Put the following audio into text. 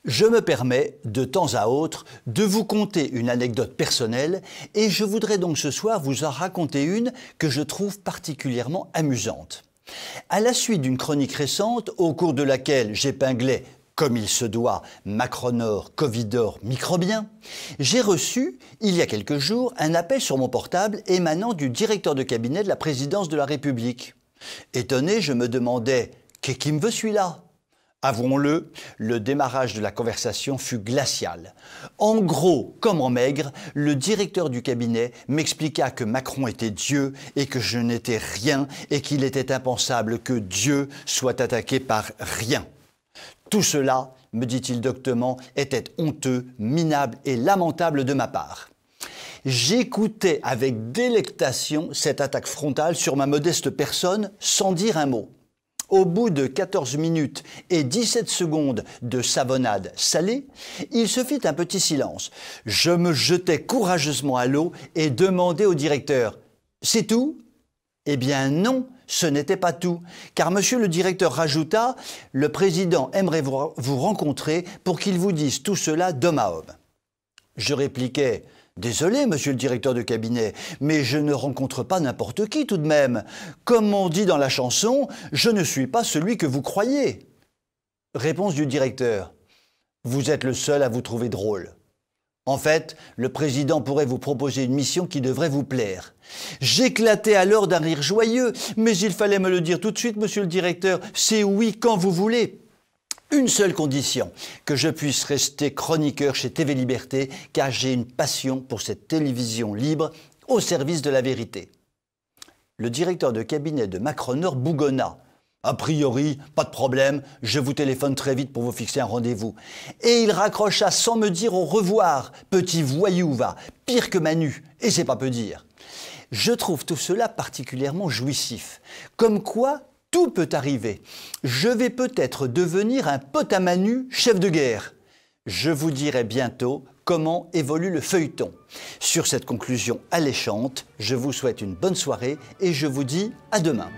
Je me permets, de temps à autre, de vous conter une anecdote personnelle et je voudrais donc ce soir vous en raconter une que je trouve particulièrement amusante. À la suite d'une chronique récente, au cours de laquelle j'épinglais, comme il se doit, Macronor, Covidor, microbien, j'ai reçu, il y a quelques jours, un appel sur mon portable émanant du directeur de cabinet de la présidence de la République. Étonné, je me demandais « Qu'est-ce qui me veut celui-là ?» Avouons-le, le démarrage de la conversation fut glacial. En gros, comme en maigre, le directeur du cabinet m'expliqua que Macron était Dieu et que je n'étais rien et qu'il était impensable que Dieu soit attaqué par rien. Tout cela, me dit-il doctement, était honteux, minable et lamentable de ma part. J'écoutais avec délectation cette attaque frontale sur ma modeste personne sans dire un mot. Au bout de 14 minutes et 17 secondes de savonnade salée, il se fit un petit silence. Je me jetai courageusement à l'eau et demandai au directeur « C'est tout ?» Eh bien non, ce n'était pas tout, car monsieur le directeur rajouta « Le président aimerait vous rencontrer pour qu'il vous dise tout cela d'homme à homme. » Je répliquai « Désolé, monsieur le directeur de cabinet, mais je ne rencontre pas n'importe qui tout de même. Comme on dit dans la chanson, je ne suis pas celui que vous croyez. » Réponse du directeur. Vous êtes le seul à vous trouver drôle. En fait, le président pourrait vous proposer une mission qui devrait vous plaire. J'éclatai alors d'un rire joyeux, mais il fallait me le dire tout de suite, monsieur le directeur, c'est oui quand vous voulez. Une seule condition, que je puisse rester chroniqueur chez TV Liberté, car j'ai une passion pour cette télévision libre au service de la vérité. Le directeur de cabinet de Macronor bougonna. A priori, pas de problème, je vous téléphone très vite pour vous fixer un rendez-vous. Et il raccrocha sans me dire au revoir, petit voyou va, pire que Manu, et c'est pas peu dire. Je trouve tout cela particulièrement jouissif, comme quoi tout peut arriver. Je vais peut-être devenir un pote à Manu, chef de guerre. Je vous dirai bientôt comment évolue le feuilleton. Sur cette conclusion alléchante, je vous souhaite une bonne soirée et je vous dis à demain.